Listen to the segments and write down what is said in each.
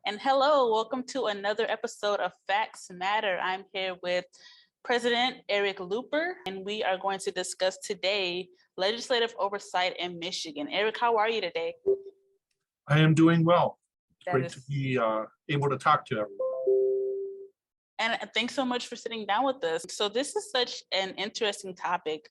And hello, welcome to another episode of Facts Matter. I'm here with President Eric Lupher, and we are going to discuss today legislative oversight in Michigan. Eric, how are you today? I am doing well. That Great to be able to talk to everyone. And thanks so much for sitting down with us. So this is such an interesting topic.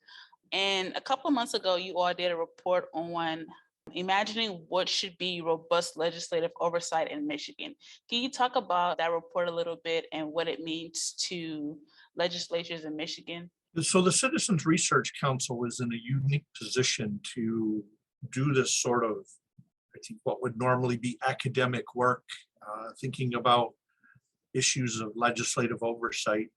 And a couple of months ago, you all did a report on imagining what should be robust legislative oversight in Michigan. Can you talk about that report a little bit and what it means to legislatures in Michigan? So the Citizens Research Council is in a unique position to do this sort of, I think, what would normally be academic work, thinking about issues of legislative oversight,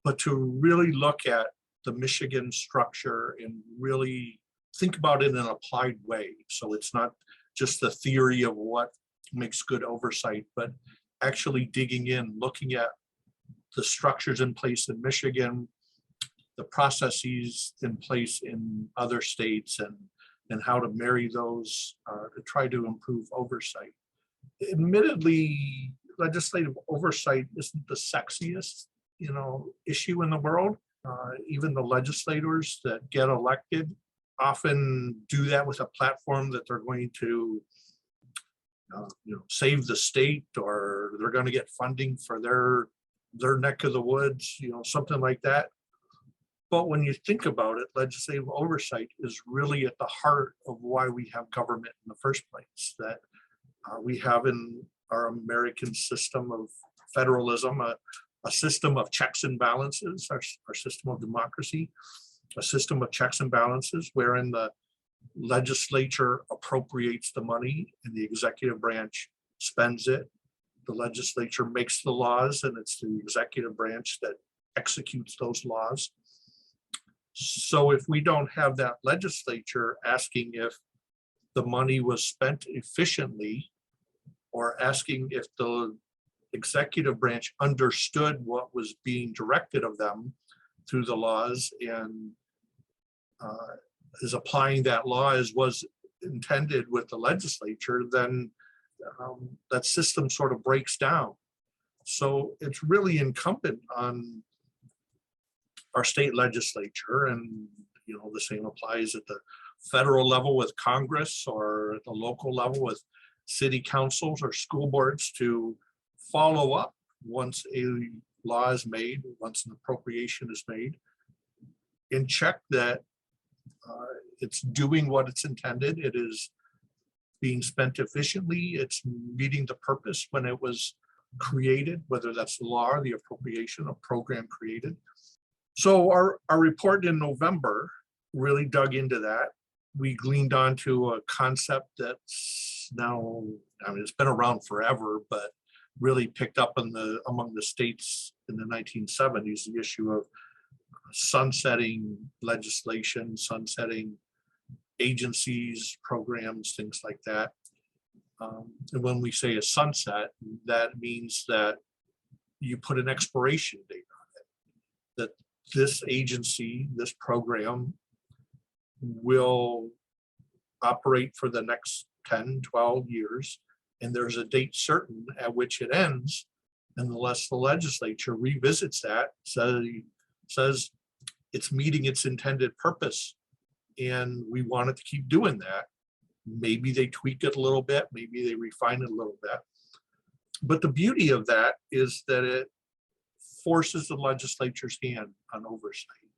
but to really look at the Michigan structure and really think about it in an applied way. So it's not just the theory of what makes good oversight, but actually digging in, looking at the structures in place in Michigan, the processes in place in other states, and how to marry those to try to improve oversight. Admittedly, legislative oversight isn't the sexiest, issue in the world. Even the legislators that get elected often do that with a platform that they're going to, save the state, or they're going to get funding for their neck of the woods, something like that. But when you think about it, legislative oversight is really at the heart of why we have government in the first place. That we have in our American system of federalism, a system of checks and balances, our system of democracy, a system of checks and balances wherein the legislature appropriates the money and the executive branch spends it. The legislature makes the laws, and it's the executive branch that executes those laws. So if we don't have that legislature asking if the money was spent efficiently, or asking if the executive branch understood what was being directed of them through the laws and is applying that law as was intended with the legislature, then that system sort of breaks down. So it's really incumbent on our state legislature, and the same applies at the federal level with Congress, or at the local level with city councils or school boards, to follow up once a law is made, once an appropriation is made, and check that it's doing what it's intended. It is being spent efficiently. It's meeting the purpose when it was created, whether that's the law or the appropriation, a program created. So our report in November really dug into that. We gleaned onto a concept that's now, it's been around forever, but really picked up among the states in the 1970s, the issue of sunsetting legislation, sunsetting agencies, programs, things like that. And when we say a sunset, that means that you put an expiration date on it, that this agency, this program will operate for the next 10, 12 years, and there's a date certain at which it ends, unless the legislature revisits that, says it's meeting its intended purpose and we want it to keep doing that. Maybe they tweak it a little bit, maybe they refine it a little bit. But the beauty of that is that it forces the legislature's hand on oversight.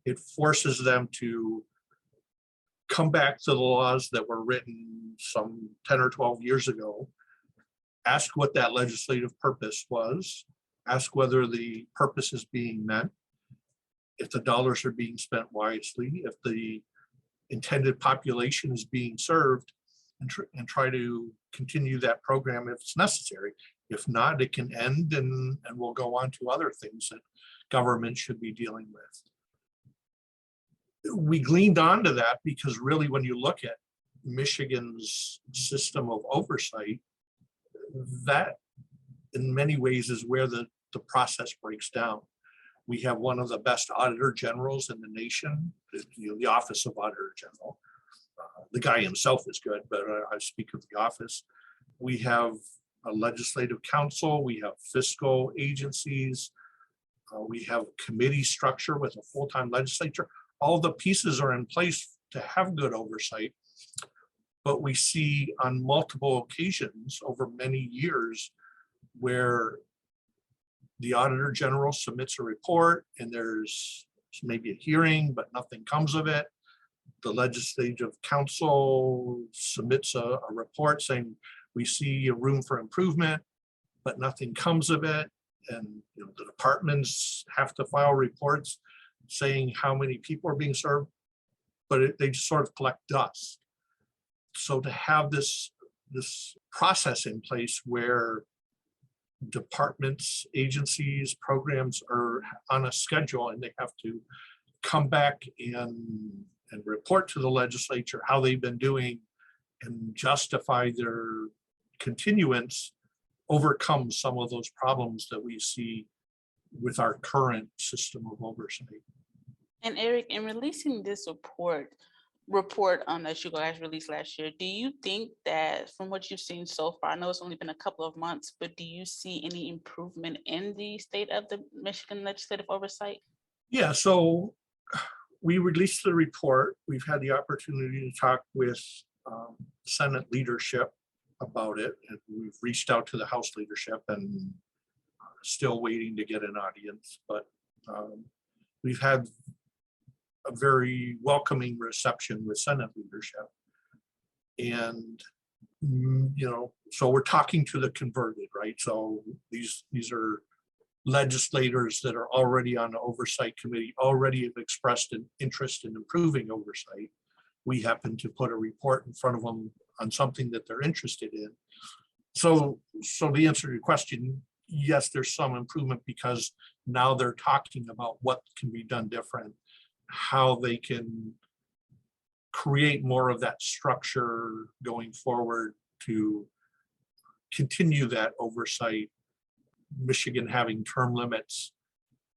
It forces them to come back to the laws that were written some 10 or 12 years ago, ask what that legislative purpose was, ask whether the purpose is being met, if the dollars are being spent wisely, if the intended population is being served, and try to continue that program if it's necessary. If not, it can end, and we'll go on to other things that government should be dealing with. We gleaned onto that because really, when you look at Michigan's system of oversight, that in many ways is where the process breaks down. We have one of the best auditor generals in the nation, the Office of Auditor General. The guy himself is good, but I speak of the office. We have a legislative council, we have fiscal agencies, we have committee structure with a full-time legislature. All the pieces are in place to have good oversight. But we see on multiple occasions over many years where the Auditor General submits a report and there's maybe a hearing, but nothing comes of it. The Legislative Council submits a report saying we see a room for improvement, but nothing comes of it. And the departments have to file reports saying how many people are being served, but they just sort of collect dust. So to have this process in place where departments, agencies, programs are on a schedule and they have to come back and report to the legislature how they've been doing and justify their continuance, overcomes some of those problems that we see with our current system of oversight. And Eric, in releasing this report that you guys released last year, do you think that from what you've seen so far, I know it's only been a couple of months, but do you see any improvement in the state of the Michigan legislative oversight? Yeah, so we released the report. We've had the opportunity to talk with Senate leadership about it, and we've reached out to the House leadership and still waiting to get an audience, but we've had a very welcoming reception with Senate leadership. And, so we're talking to the converted, right? So these are legislators that are already on the oversight committee, already have expressed an interest in improving oversight. We happen to put a report in front of them on something that they're interested in. So the answer to your question, yes, there's some improvement because now they're talking about what can be done different, how they can create more of that structure going forward to continue that oversight. Michigan having term limits,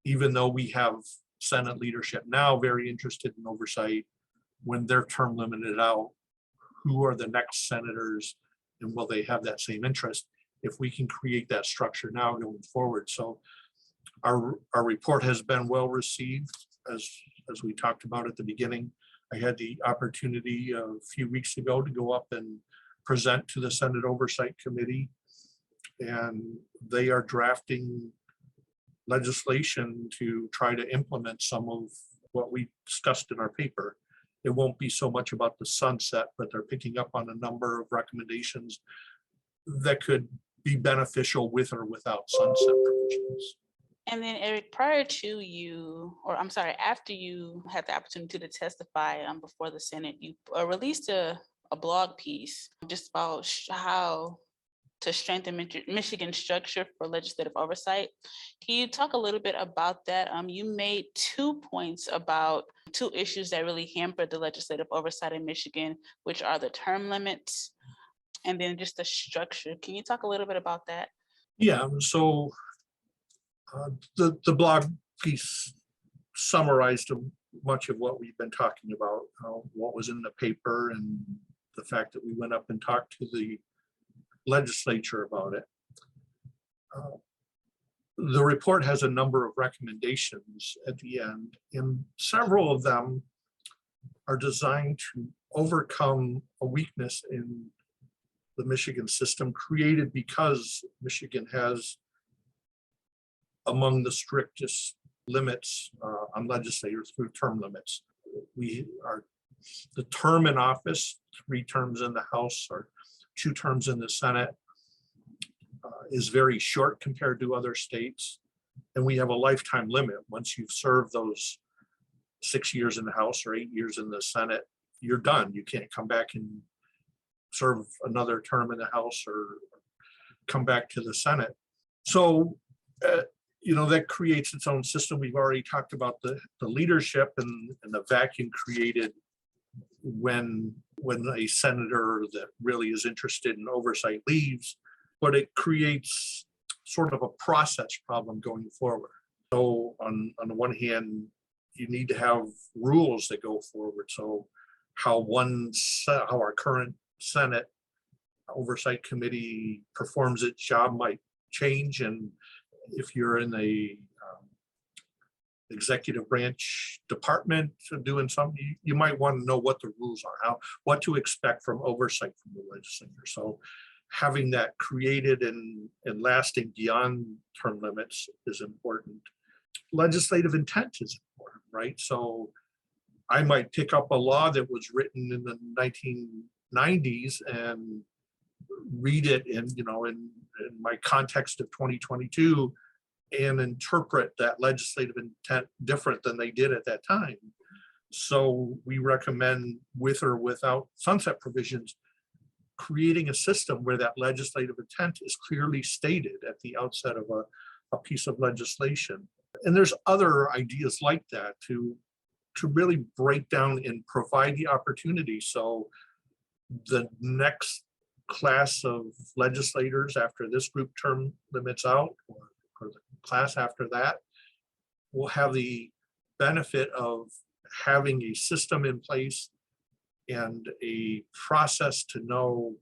even though we have Senate leadership now very interested in oversight, when they're term limited out, who are the next senators and will they have that same interest? If we can create that structure now going forward. So our report has been well received, as we talked about at the beginning. I had the opportunity a few weeks ago to go up and present to the Senate Oversight Committee, and they are drafting legislation to try to implement some of what we discussed in our paper. It won't be so much about the sunset, but they're picking up on a number of recommendations that could be beneficial with or without sunset provisions. And then Eric, after you had the opportunity to testify before the Senate, you released a blog piece just about how to strengthen Michigan's structure for legislative oversight. Can you talk a little bit about that? You made 2 points about 2 issues that really hampered the legislative oversight in Michigan, which are the term limits and then just the structure. Can you talk a little bit about that? Yeah, so the blog piece summarized much of what we've been talking about, what was in the paper and the fact that we went up and talked to the legislature about it. The report has a number of recommendations at the end, and several of them are designed to overcome a weakness in the Michigan system created because Michigan has among the strictest limits on legislators through term limits. The term in office, 3 terms in the House or 2 terms in the Senate, is very short compared to other states. And we have a lifetime limit. Once you've served those 6 years in the House or 8 years in the Senate, you're done. You can't come back and serve another term in the House or come back to the Senate. So, that creates its own system. We've already talked about the leadership and the vacuum created when a senator that really is interested in oversight leaves, but it creates sort of a process problem going forward. So on the one hand, you need to have rules that go forward. So how our current Senate oversight committee performs its job might change. And if you're in the executive branch department doing something, you might want to know what the rules are, what to expect from oversight from the legislature. So having that created and lasting beyond term limits is important. Legislative intent is important, right? So I might pick up a law that was written in the 1990s and read it in my context of 2022 and interpret that legislative intent different than they did at that time. So we recommend, with or without sunset provisions, creating a system where that legislative intent is clearly stated at the outset of a piece of legislation. And there's other ideas like that to really break down and provide the opportunity. So the next class of legislators after this group term limits out, or the class after that, will have the benefit of having a system in place and a process to know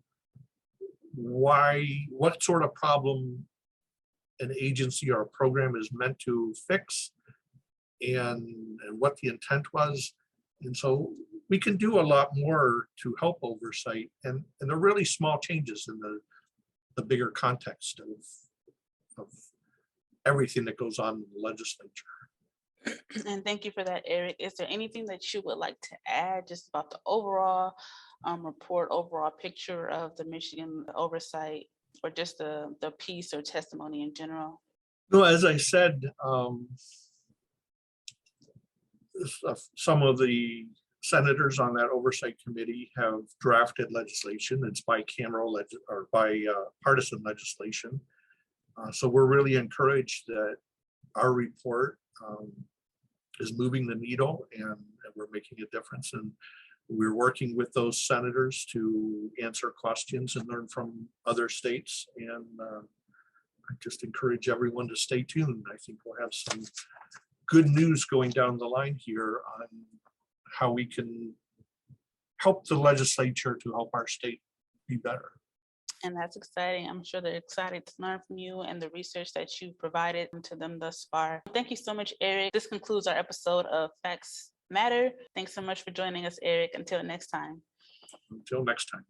what sort of problem an agency or a program is meant to fix, and what the intent was. And so we can do a lot more to help oversight, and they're really small changes in the bigger context of everything that goes on in the legislature. And thank you for that, Eric. Is there anything that you would like to add just about the overall report, overall picture of the Michigan oversight, or just the piece or testimony in general? No, as I said, some of the senators on that oversight committee have drafted legislation. It's bicameral or bipartisan legislation. So we're really encouraged that our report is moving the needle, and we're making a difference. And we're working with those senators to answer questions and learn from other states. And I just encourage everyone to stay tuned. I think we'll have some good news going down the line here on how we can help the legislature to help our state be better. And that's exciting. I'm sure they're excited to learn from you and the research that you've provided to them thus far. Thank you so much, Eric. This concludes our episode of Facts Matter. Thanks so much for joining us, Eric. Until next time. Until next time.